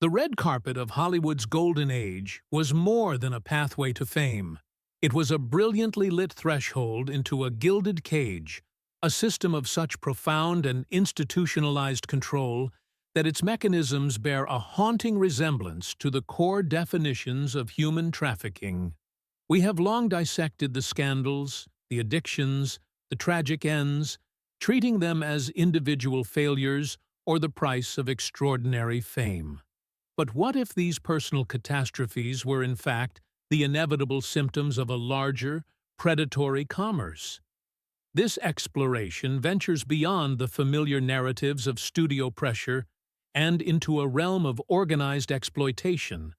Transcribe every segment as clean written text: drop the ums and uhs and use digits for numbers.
The red carpet of Hollywood's golden age was more than a pathway to fame. It was a brilliantly lit threshold into a gilded cage, a system of such profound and institutionalized control that its mechanisms bear a haunting resemblance to the core definitions of human trafficking. We have long dissected the scandals, the addictions, the tragic ends, treating them as individual failures or the price of extraordinary fame. But what if these personal catastrophes were in fact the inevitable symptoms of a larger, predatory commerce? This exploration ventures beyond the familiar narratives of studio pressure and into a realm of organized exploitation,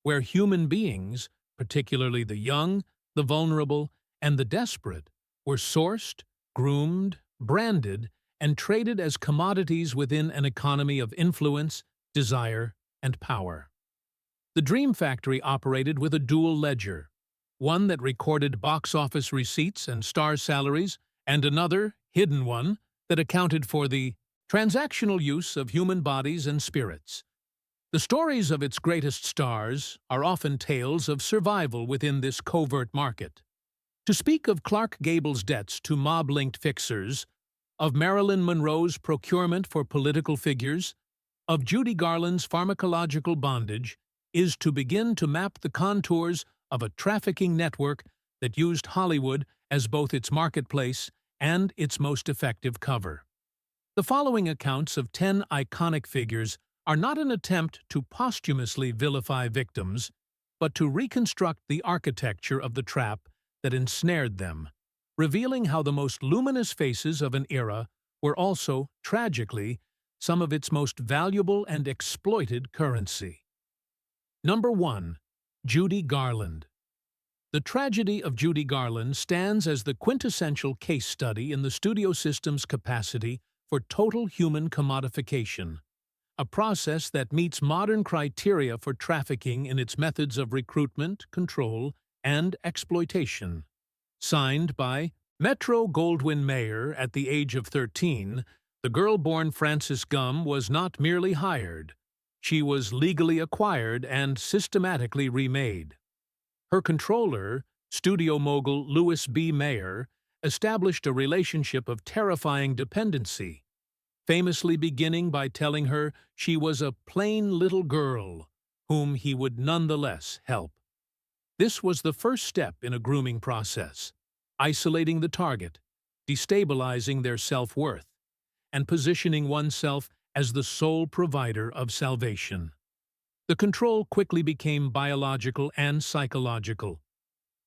where human beings, particularly the young, the vulnerable, and the desperate, were sourced, groomed, branded, and traded as commodities within an economy of influence, desire, and power. The Dream Factory operated with a dual ledger, one that recorded box office receipts and star salaries, and another, hidden one, that accounted for the transactional use of human bodies and spirits. The stories of its greatest stars are often tales of survival within this covert market. To speak of Clark Gable's debts to mob-linked fixers, of Marilyn Monroe's procurement for political figures, of Judy Garland's pharmacological bondage, is to begin to map the contours of a trafficking network that used Hollywood as both its marketplace and its most effective cover. The following accounts of 10 iconic figures are not an attempt to posthumously vilify victims, but to reconstruct the architecture of the trap that ensnared them, revealing how the most luminous faces of an era were also, tragically, some of its most valuable and exploited currency. Number 1. Judy Garland. The tragedy of Judy Garland stands as the quintessential case study in the studio system's capacity for total human commodification, a process that meets modern criteria for trafficking in its methods of recruitment, control, and exploitation. Signed by Metro-Goldwyn-Mayer at the age of 13, the girl-born Frances Gumm was not merely hired. She was legally acquired and systematically remade. Her controller, studio mogul Louis B. Mayer, established a relationship of terrifying dependency, famously beginning by telling her she was a plain little girl whom he would nonetheless help. This was the first step in a grooming process, isolating the target, destabilizing their self-worth, and positioning oneself as the sole provider of salvation. The control quickly became biological and psychological.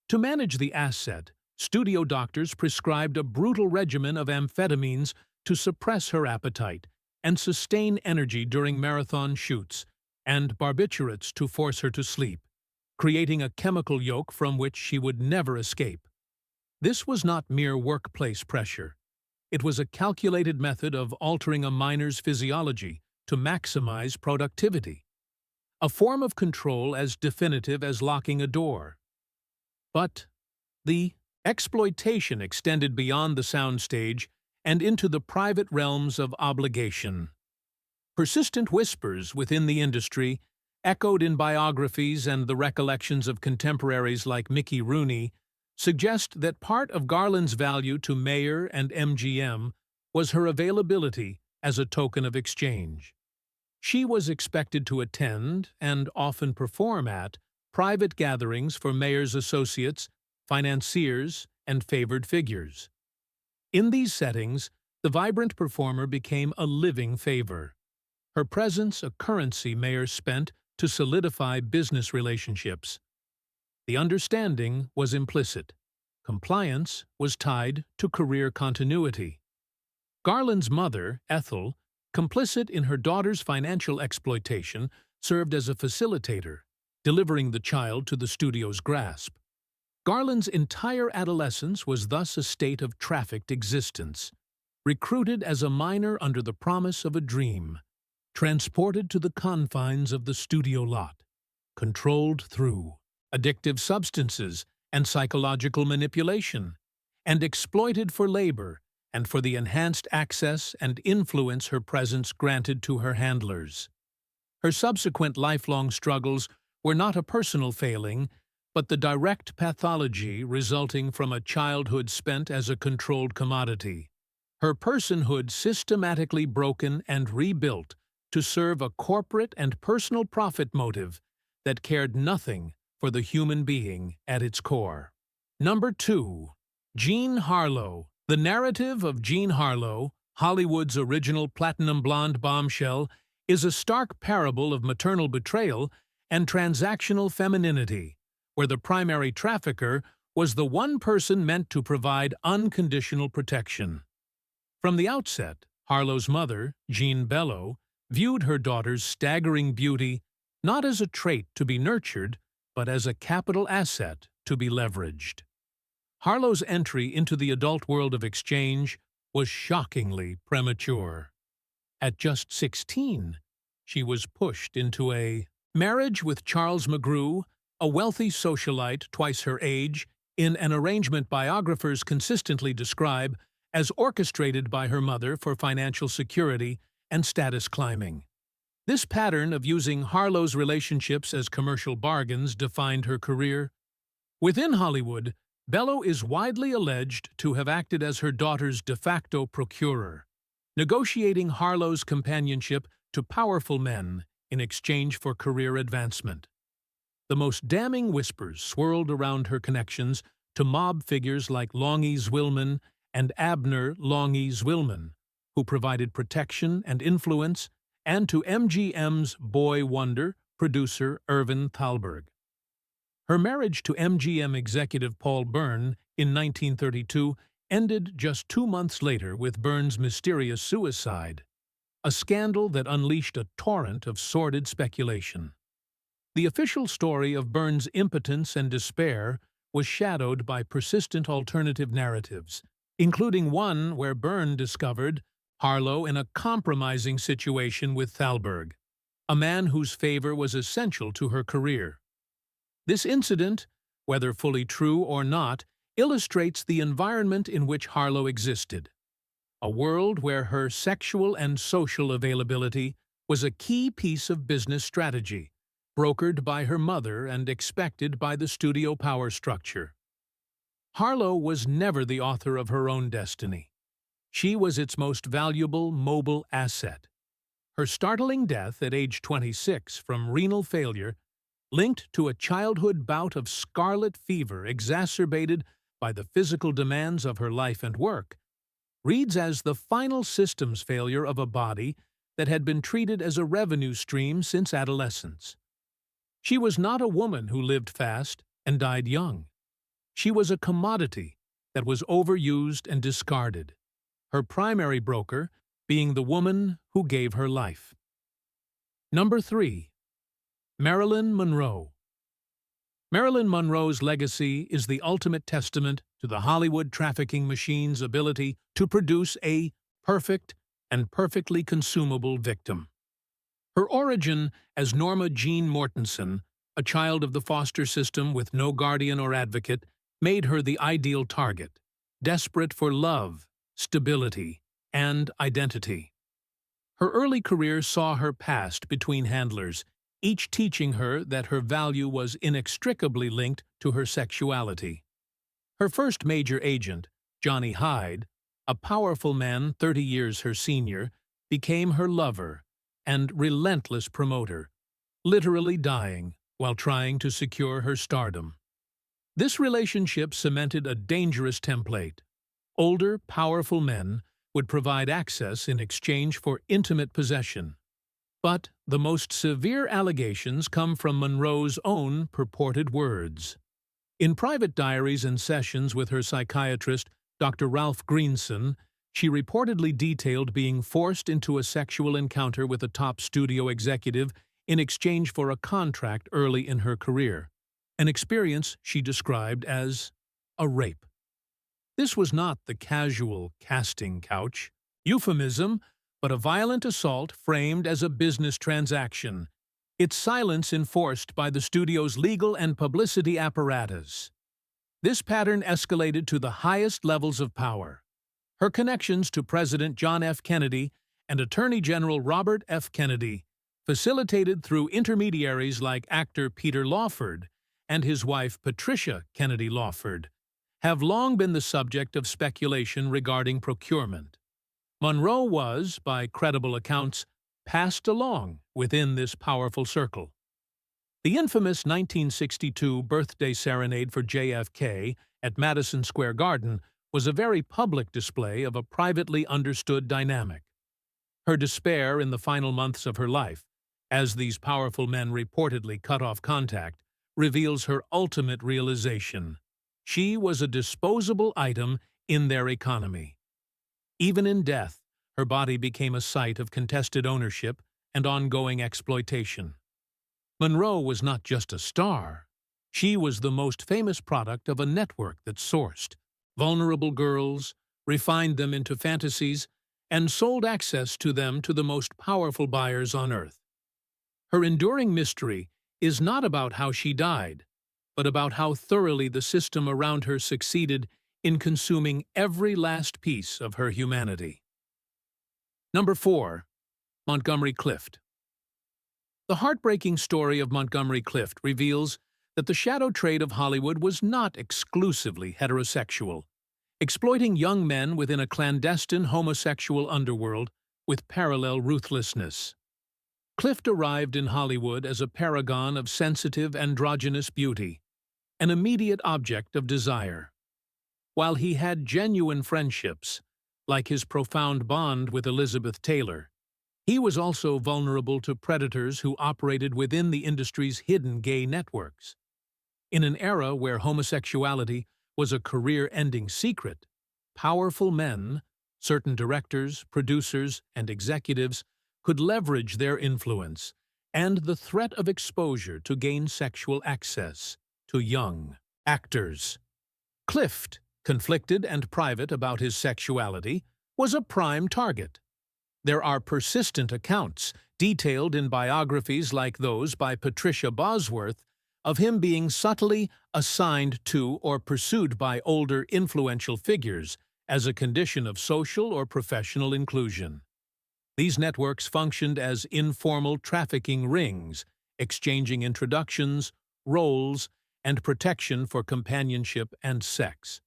To manage the asset, studio doctors prescribed a brutal regimen of amphetamines to suppress her appetite and sustain energy during marathon shoots, and barbiturates to force her to sleep, creating a chemical yoke from which she would never escape. This was not mere workplace pressure. It was a calculated method of altering a miner's physiology to maximize productivity, a form of control as definitive as locking a door. But the exploitation extended beyond the soundstage and into the private realms of obligation. Persistent whispers within the industry, echoed in biographies and the recollections of contemporaries like Mickey Rooney, suggest that part of Garland's value to Mayer and MGM was her availability as a token of exchange. She was expected to attend, and often perform at, private gatherings for Mayer's associates, financiers, and favored figures. In these settings, the vibrant performer became a living favor, her presence a currency Mayer spent to solidify business relationships. The understanding was implicit. Compliance was tied to career continuity. Garland's mother, Ethel, complicit in her daughter's financial exploitation, served as a facilitator, delivering the child to the studio's grasp. Garland's entire adolescence was thus a state of trafficked existence, recruited as a minor under the promise of a dream, transported to the confines of the studio lot, controlled through addictive substances and psychological manipulation, and exploited for labor and for the enhanced access and influence her presence granted to her handlers. Her subsequent lifelong struggles were not a personal failing, but the direct pathology resulting from a childhood spent as a controlled commodity. Her personhood systematically broken and rebuilt to serve a corporate and personal profit motive that cared nothing for the human being at its core. Number 2. Jean Harlow. The narrative of Jean Harlow, Hollywood's original platinum blonde bombshell, is a stark parable of maternal betrayal and transactional femininity, where the primary trafficker was the one person meant to provide unconditional protection. From the outset, Harlow's mother, Jean Bellow, viewed her daughter's staggering beauty not as a trait to be nurtured, but as a capital asset to be leveraged. Harlow's entry into the adult world of exchange was shockingly premature. At just 16, she was pushed into a marriage with Charles McGrew, a wealthy socialite twice her age, in an arrangement biographers consistently describe as orchestrated by her mother for financial security and status climbing. This pattern of using Harlow's relationships as commercial bargains defined her career. Within Hollywood, Bellow is widely alleged to have acted as her daughter's de facto procurer, negotiating Harlow's companionship to powerful men in exchange for career advancement. The most damning whispers swirled around her connections to mob figures like Longy Zwillman and Abner Longy Zwillman, who provided protection and influence, and to MGM's boy wonder, producer Irvin Thalberg. Her marriage to MGM executive Paul Byrne in 1932 ended just 2 months later with Byrne's mysterious suicide, a scandal that unleashed a torrent of sordid speculation. The official story of Byrne's impotence and despair was shadowed by persistent alternative narratives, including one where Byrne discovered Harlow in a compromising situation with Thalberg, a man whose favor was essential to her career. This incident, whether fully true or not, illustrates the environment in which Harlow existed, a world where her sexual and social availability was a key piece of business strategy, brokered by her mother and expected by the studio power structure. Harlow was never the author of her own destiny. She was its most valuable mobile asset. Her startling death at age 26 from renal failure, linked to a childhood bout of scarlet fever exacerbated by the physical demands of her life and work, reads as the final systems failure of a body that had been treated as a revenue stream since adolescence. She was not a woman who lived fast and died young. She was a commodity that was overused and discarded, her primary broker being the woman who gave her life. Number 3. Marilyn Monroe. Marilyn Monroe's legacy is the ultimate testament to the Hollywood trafficking machine's ability to produce a perfect and perfectly consumable victim. Her origin as Norma Jean Mortensen, a child of the foster system with no guardian or advocate, made her the ideal target, desperate for love, stability, and identity. Her early career saw her passed between handlers, each teaching her that her value was inextricably linked to her sexuality. Her first major agent, Johnny Hyde, a powerful man 30 years her senior, became her lover and relentless promoter, literally dying while trying to secure her stardom. This relationship cemented a dangerous template. Older, powerful men would provide access in exchange for intimate possession. But the most severe allegations come from Monroe's own purported words. In private diaries and sessions with her psychiatrist, Dr. Ralph Greenson, she reportedly detailed being forced into a sexual encounter with a top studio executive in exchange for a contract early in her career, an experience she described as a rape. This was not the casual casting couch euphemism, but a violent assault framed as a business transaction, its silence enforced by the studio's legal and publicity apparatus. This pattern escalated to the highest levels of power. Her connections to President John F. Kennedy and Attorney General Robert F. Kennedy facilitated through intermediaries like actor Peter Lawford and his wife Patricia Kennedy Lawford, have long been the subject of speculation regarding procurement. Monroe was, by credible accounts, passed along within this powerful circle. The infamous 1962 birthday serenade for JFK at Madison Square Garden was a very public display of a privately understood dynamic. Her despair in the final months of her life, as these powerful men reportedly cut off contact, reveals her ultimate realization. She was a disposable item in their economy. Even in death, her body became a site of contested ownership and ongoing exploitation. Monroe was not just a star. She was the most famous product of a network that sourced vulnerable girls, refined them into fantasies, and sold access to them to the most powerful buyers on earth. Her enduring mystery is not about how she died, but about how thoroughly the system around her succeeded in consuming every last piece of her humanity. Number 4. Montgomery Clift. The heartbreaking story of Montgomery Clift reveals that the shadow trade of Hollywood was not exclusively heterosexual, exploiting young men within a clandestine homosexual underworld with parallel ruthlessness. Clift arrived in Hollywood as a paragon of sensitive androgynous beauty, an immediate object of desire. While he had genuine friendships, like his profound bond with Elizabeth Taylor, he was also vulnerable to predators who operated within the industry's hidden gay networks. In an era where homosexuality was a career-ending secret, powerful men, certain directors, producers, and executives could leverage their influence and the threat of exposure to gain sexual access to young actors. Clift, conflicted and private about his sexuality, was a prime target. There are persistent accounts, detailed in biographies like those by Patricia Bosworth, of him being subtly assigned to or pursued by older influential figures as a condition of social or professional inclusion. These networks functioned as informal trafficking rings, exchanging introductions, roles, and protection for companionship and sex.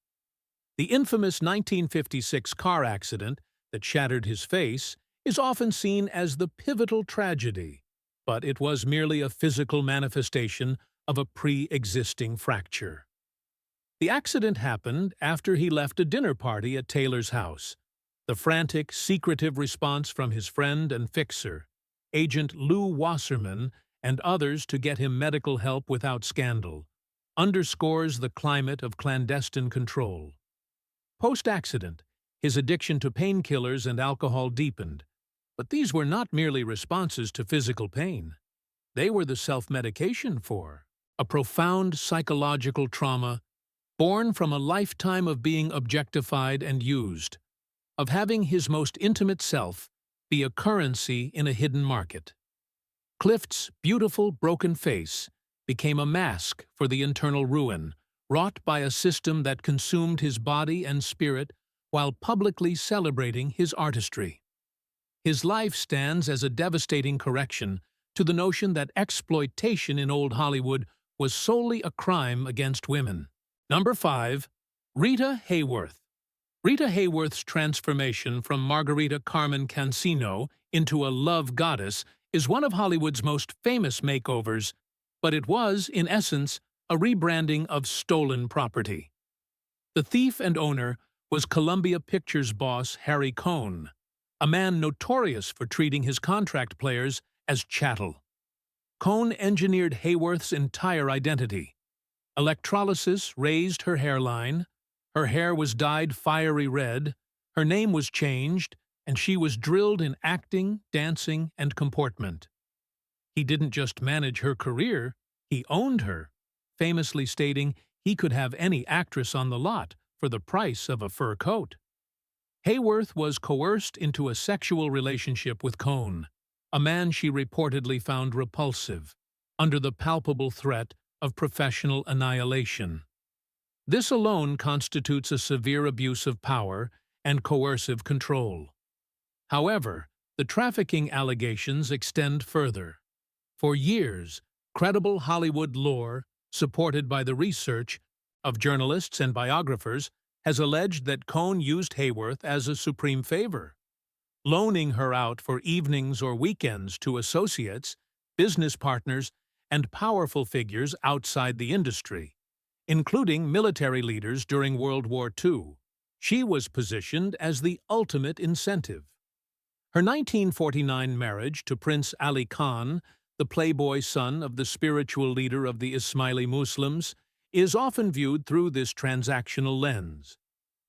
The infamous 1956 car accident that shattered his face is often seen as the pivotal tragedy, but it was merely a physical manifestation of a pre-existing fracture. The accident happened after he left a dinner party at Taylor's house. The frantic, secretive response from his friend and fixer, Agent Lou Wasserman, and others to get him medical help without scandal, underscores the climate of clandestine control. Post-accident, his addiction to painkillers and alcohol deepened, but these were not merely responses to physical pain. They were the self-medication for a profound psychological trauma born from a lifetime of being objectified and used, of having his most intimate self be a currency in a hidden market. Clift's beautiful, broken face became a mask for the internal ruin wrought by a system that consumed his body and spirit while publicly celebrating his artistry. His life stands as a devastating correction to the notion that exploitation in old Hollywood was solely a crime against women. Number 5. Rita Hayworth. Rita Hayworth's transformation from Margarita Carmen Cancino into a love goddess is one of Hollywood's most famous makeovers, but it was, in essence, a rebranding of stolen property. The thief and owner was Columbia Pictures boss Harry Cohn, a man notorious for treating his contract players as chattel. Cohn engineered Hayworth's entire identity. Electrolysis raised her hairline, her hair was dyed fiery red, her name was changed, and she was drilled in acting, dancing, and comportment. He didn't just manage her career, he owned her, famously stating he could have any actress on the lot for the price of a fur coat. Hayworth was coerced into a sexual relationship with Cohn, a man she reportedly found repulsive, under the palpable threat of professional annihilation. This alone constitutes a severe abuse of power and coercive control. However, The trafficking allegations extend further. For years, credible Hollywood lore, supported by the research of journalists and biographers, has alleged that Cohn used Hayworth as a supreme favor, loaning her out for evenings or weekends to associates, business partners, and powerful figures outside the industry, including military leaders during World War II. She was positioned as the ultimate incentive. Her 1949 marriage to Prince Ali Khan, the playboy son of the spiritual leader of the Ismaili Muslims, is often viewed through this transactional lens.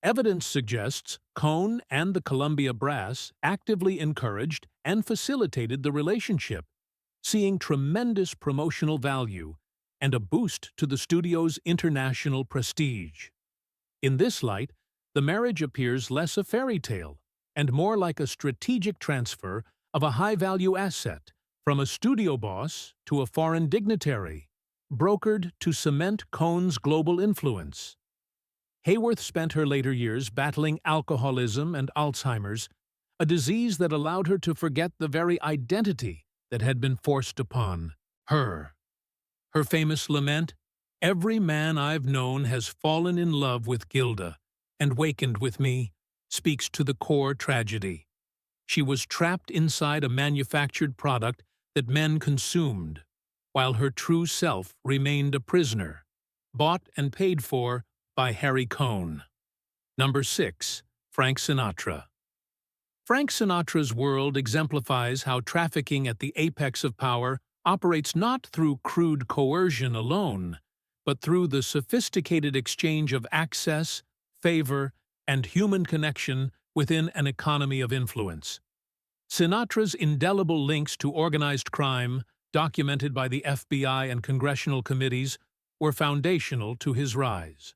Evidence suggests Cohn and the Columbia brass actively encouraged and facilitated the relationship, seeing tremendous promotional value and a boost to the studio's international prestige. In this light, the marriage appears less a fairy tale and more like a strategic transfer of a high-value asset from a studio boss to a foreign dignitary, brokered to cement Cohn's global influence. Hayworth spent her later years battling alcoholism and Alzheimer's, a disease that allowed her to forget the very identity that had been forced upon her. Her famous lament, "Every man I've known has fallen in love with Gilda and wakened with me," speaks to the core tragedy. She was trapped inside a manufactured product that men consumed, while her true self remained a prisoner, bought and paid for by Harry Cohn. Number 6. Frank Sinatra. Frank Sinatra's world exemplifies how trafficking at the apex of power operates not through crude coercion alone, but through the sophisticated exchange of access, favor, and human connection within an economy of influence. Sinatra's indelible links to organized crime, documented by the FBI and congressional committees, were foundational to his rise.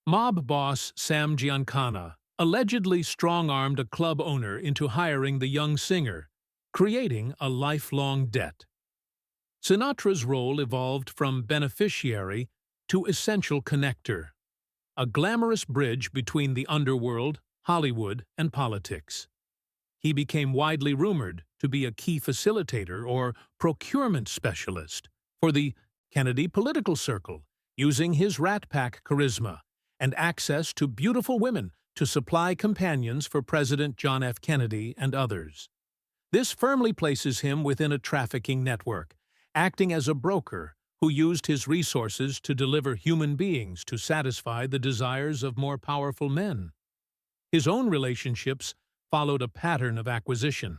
Mob boss Sam Giancana allegedly strong-armed a club owner into hiring the young singer, creating a lifelong debt. Sinatra's role evolved from beneficiary to essential connector, a glamorous bridge between the underworld, Hollywood, and politics. He became widely rumored to be a key facilitator or procurement specialist for the Kennedy political circle, using his Rat Pack charisma and access to beautiful women to supply companions for President John F. Kennedy and others. This firmly places him within a trafficking network, acting as a broker who used his resources to deliver human beings to satisfy the desires of more powerful men. His own relationships followed a pattern of acquisition.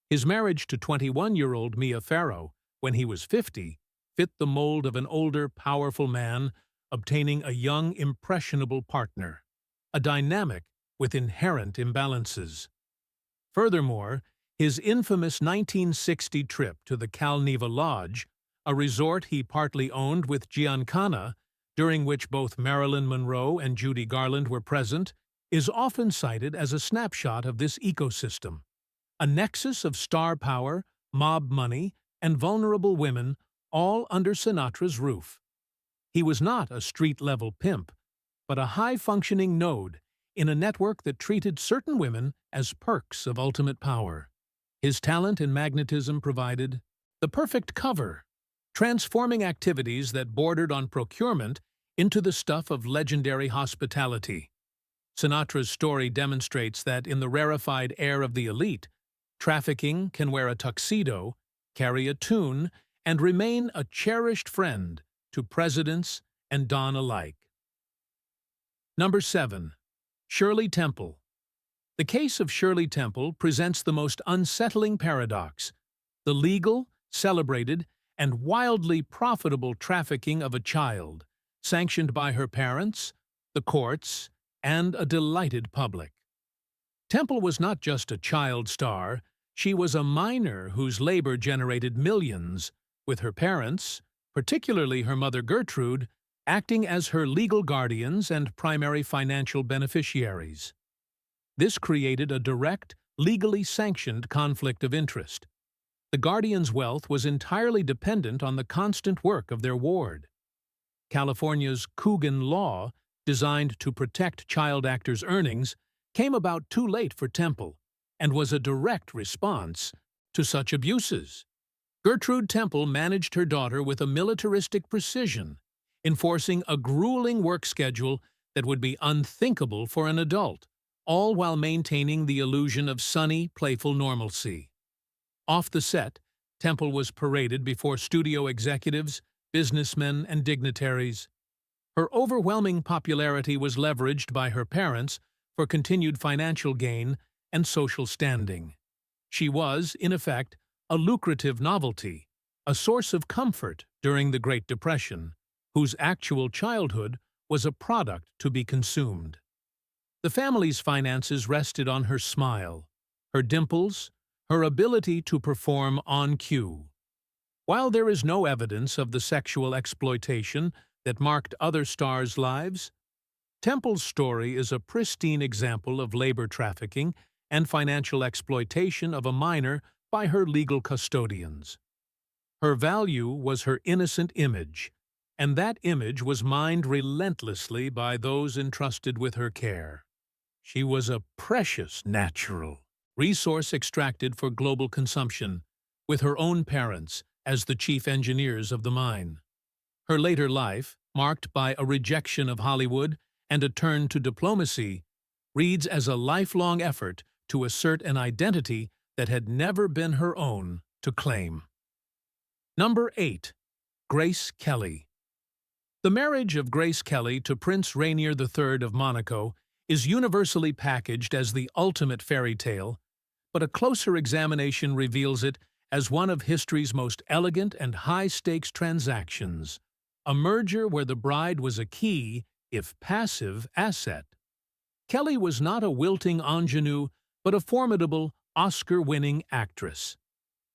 His marriage to 21-year-old Mia Farrow, when he was 50, fit the mold of an older, powerful man obtaining a young, impressionable partner, a dynamic with inherent imbalances. Furthermore, his infamous 1960 trip to the Cal Neva Lodge, a resort he partly owned with Giancana, during which both Marilyn Monroe and Judy Garland were present, is often cited as a snapshot of this ecosystem, a nexus of star power, mob money, and vulnerable women, all under Sinatra's roof. He was not a street-level pimp, but a high-functioning node in a network that treated certain women as perks of ultimate power. His talent and magnetism provided the perfect cover, transforming activities that bordered on procurement into the stuff of legendary hospitality. Sinatra's story demonstrates that in the rarefied air of the elite, trafficking can wear a tuxedo, carry a tune, and remain a cherished friend to presidents and don alike. Number 7. Shirley Temple. The case of Shirley Temple presents the most unsettling paradox: the legal, celebrated, and wildly profitable trafficking of a child, sanctioned by her parents, the courts, and a delighted public. Temple was not just a child star, she was a minor whose labor generated millions, with her parents, particularly her mother Gertrude, acting as her legal guardians and primary financial beneficiaries. This created a direct, legally sanctioned conflict of interest. The guardians' wealth was entirely dependent on the constant work of their ward. California's Coogan Law, designed to protect child actors' earnings, came about too late for Temple, and was a direct response to such abuses. Gertrude Temple managed her daughter with a militaristic precision, enforcing a grueling work schedule that would be unthinkable for an adult, all while maintaining the illusion of sunny, playful normalcy. Off the set, Temple was paraded before studio executives, businessmen, and dignitaries. Her overwhelming popularity was leveraged by her parents for continued financial gain and social standing. She was, in effect, a lucrative novelty, a source of comfort during the Great Depression, whose actual childhood was a product to be consumed. The family's finances rested on her smile, her dimples, her ability to perform on cue. While there is no evidence of the sexual exploitation that marked other stars' lives, Temple's story is a pristine example of labor trafficking and financial exploitation of a minor by her legal custodians. Her value was her innocent image, and that image was mined relentlessly by those entrusted with her care. She was a precious natural resource extracted for global consumption, with her own parents as the chief engineers of the mine. Her later life, marked by a rejection of Hollywood and a turn to diplomacy, reads as a lifelong effort to assert an identity that had never been her own to claim. Number 8. Grace Kelly. The marriage of Grace Kelly to Prince Rainier III of Monaco is universally packaged as the ultimate fairy tale, but a closer examination reveals it as one of history's most elegant and high-stakes transactions, a merger where the bride was a key, if passive, asset. Kelly was not a wilting ingenue, but a formidable, Oscar-winning actress.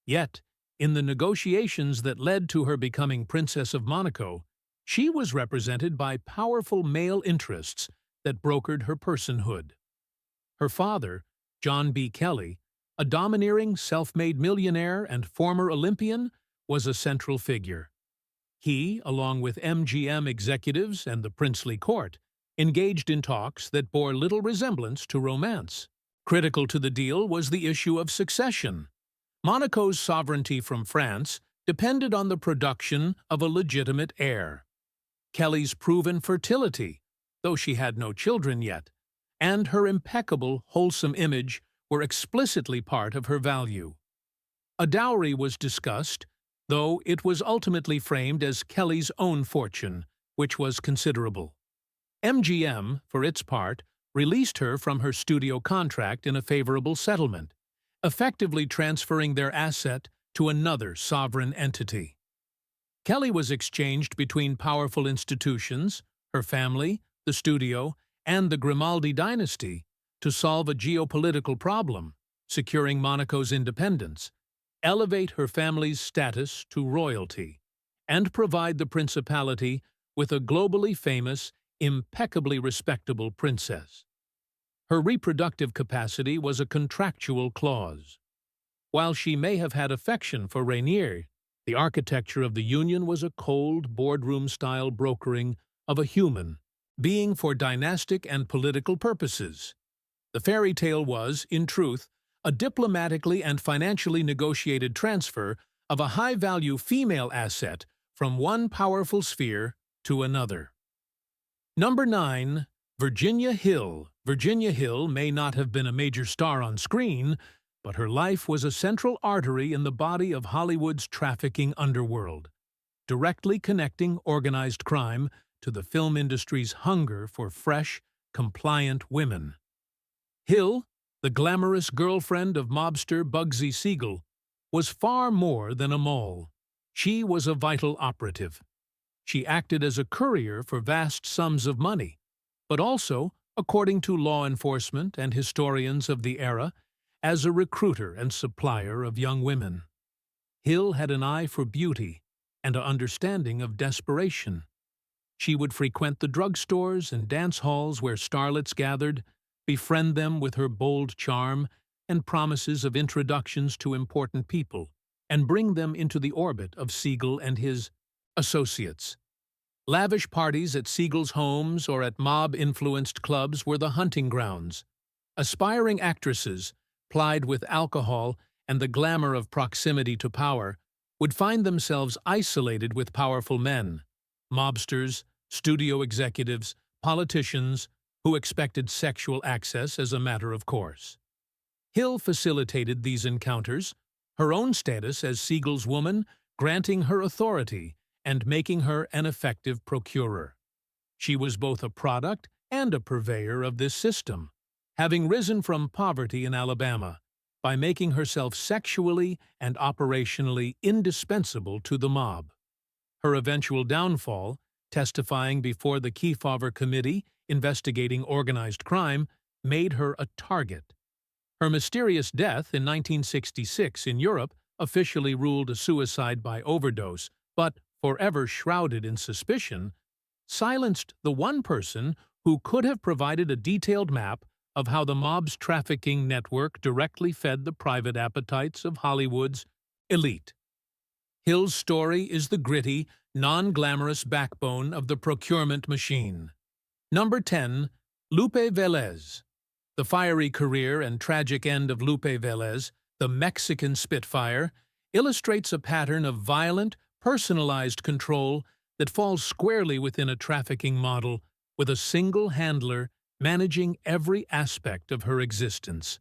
Yet, in the negotiations that led to her becoming Princess of Monaco, she was represented by powerful male interests that brokered her personhood. Her father, John B. Kelly, a domineering, self-made millionaire and former Olympian, was a central figure. He, along with MGM executives and the princely court, engaged in talks that bore little resemblance to romance. Critical to the deal was the issue of succession. Monaco's sovereignty from France depended on the production of a legitimate heir. Kelly's proven fertility, though she had no children yet, and her impeccable, wholesome image were explicitly part of her value. A dowry was discussed, though it was ultimately framed as Kelly's own fortune, which was considerable. MGM, for its part, released her from her studio contract in a favorable settlement, effectively transferring their asset to another sovereign entity. Kelly was exchanged between powerful institutions, her family, the studio, and the Grimaldi dynasty, to solve a geopolitical problem, securing Monaco's independence, elevate her family's status to royalty, and provide the principality with a globally famous, impeccably respectable princess. Her reproductive capacity was a contractual clause. While she may have had affection for Rainier, the architecture of the union was a cold, boardroom-style brokering of a human being for dynastic and political purposes. The fairy tale was, in truth, a diplomatically and financially negotiated transfer of a high-value female asset from one powerful sphere to another. Number 9. Virginia Hill. Virginia Hill may not have been a major star on screen, but her life was a central artery in the body of Hollywood's trafficking underworld, directly connecting organized crime to the film industry's hunger for fresh, compliant women. Hill, the glamorous girlfriend of mobster Bugsy Siegel, was far more than a mole. She was a vital operative. She acted as a courier for vast sums of money, but also, according to law enforcement and historians of the era, as a recruiter and supplier of young women. Hill had an eye for beauty and an understanding of desperation. She would frequent the drugstores and dance halls where starlets gathered, befriend them with her bold charm and promises of introductions to important people, and bring them into the orbit of Siegel and his associates. Lavish parties at Siegel's homes or at mob-influenced clubs were the hunting grounds. Aspiring actresses, plied with alcohol and the glamour of proximity to power, would find themselves isolated with powerful men, mobsters, studio executives, politicians, who expected sexual access as a matter of course. Hill facilitated these encounters, her own status as Siegel's woman granting her authority and making her an effective procurer. She was both a product and a purveyor of this system, having risen from poverty in Alabama by making herself sexually and operationally indispensable to the mob. Her eventual downfall, testifying before the Kefauver Committee investigating organized crime, made her a target. Her mysterious death in 1966 in Europe, officially ruled a suicide by overdose, but forever shrouded in suspicion, silenced the one person who could have provided a detailed map of how the mob's trafficking network directly fed the private appetites of Hollywood's elite. Hill's story is the gritty, non-glamorous backbone of the procurement machine. Number 10. Lupe Velez. The fiery career and tragic end of Lupe Velez, the Mexican Spitfire, illustrates a pattern of violent, personalized control that falls squarely within a trafficking model, with a single handler managing every aspect of her existence.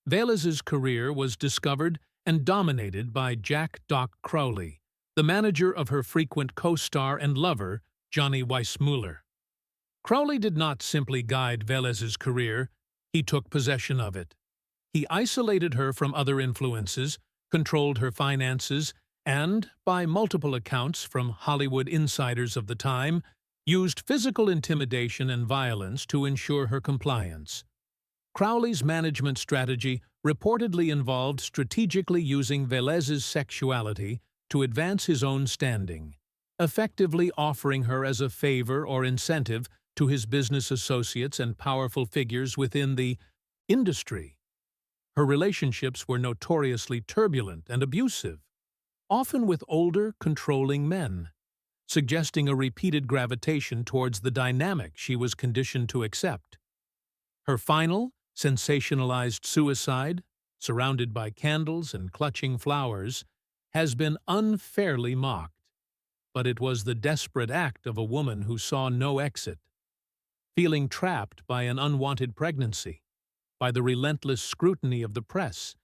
Velez's career was discovered and dominated by Jack Doc Crowley, the manager of her frequent co-star and lover, Johnny Weissmuller. Crowley did not simply guide Velez's career, he took possession of it. He isolated her from other influences, controlled her finances, and, by multiple accounts from Hollywood insiders of the time, used physical intimidation and violence to ensure her compliance. Crowley's management strategy reportedly involved strategically using Velez's sexuality to advance his own standing, effectively offering her as a favor or incentive to his business associates and powerful figures within the industry. Her relationships were notoriously turbulent and abusive, often with older, controlling men, suggesting a repeated gravitation towards the dynamic she was conditioned to accept. Her final, sensationalized suicide, surrounded by candles and clutching flowers, has been unfairly mocked, but it was the desperate act of a woman who saw no exit. Feeling trapped by an unwanted pregnancy, by the relentless scrutiny of the press,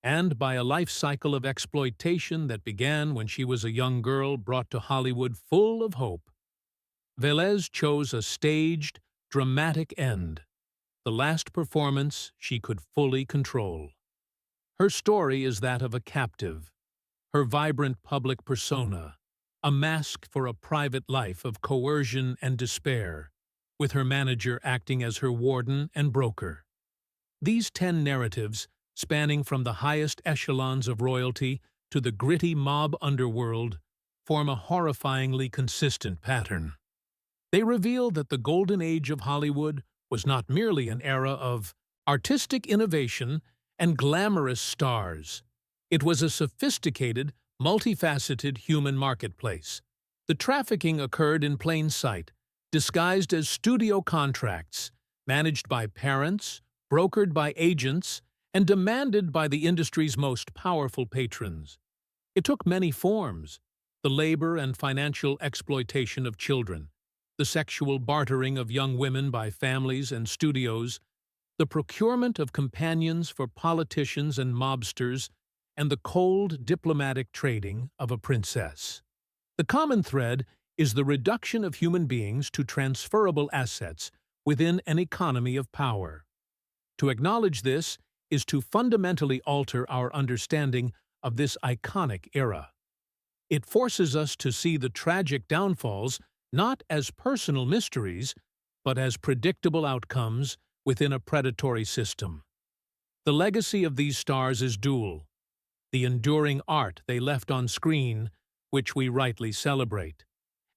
and by a life cycle of exploitation that began when she was a young girl brought to Hollywood full of hope, Velez chose a staged, dramatic end, the last performance she could fully control. Her story is that of a captive, her vibrant public persona, a mask for a private life of coercion and despair, with her manager acting as her warden and broker. These 10 narratives, spanning from the highest echelons of royalty to the gritty mob underworld, form a horrifyingly consistent pattern. They reveal that the golden age of Hollywood was not merely an era of artistic innovation and glamorous stars. It was a sophisticated, multifaceted human marketplace. The trafficking occurred in plain sight, disguised as studio contracts, managed by parents, brokered by agents, and demanded by the industry's most powerful patrons. It took many forms: the labor and financial exploitation of children, the sexual bartering of young women by families and studios, the procurement of companions for politicians and mobsters, and the cold, diplomatic trading of a princess. The common thread is the reduction of human beings to transferable assets within an economy of power. To acknowledge this is to fundamentally alter our understanding of this iconic era. It forces us to see the tragic downfalls not as personal mysteries, but as predictable outcomes within a predatory system. The legacy of these stars is dual: the enduring art they left on screen, which we rightly celebrate,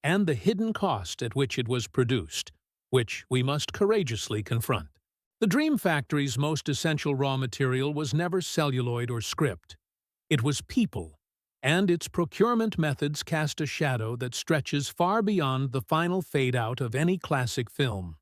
and the hidden cost at which it was produced, which we must courageously confront. The Dream Factory's most essential raw material was never celluloid or script. It was people, and its procurement methods cast a shadow that stretches far beyond the final fade-out of any classic film.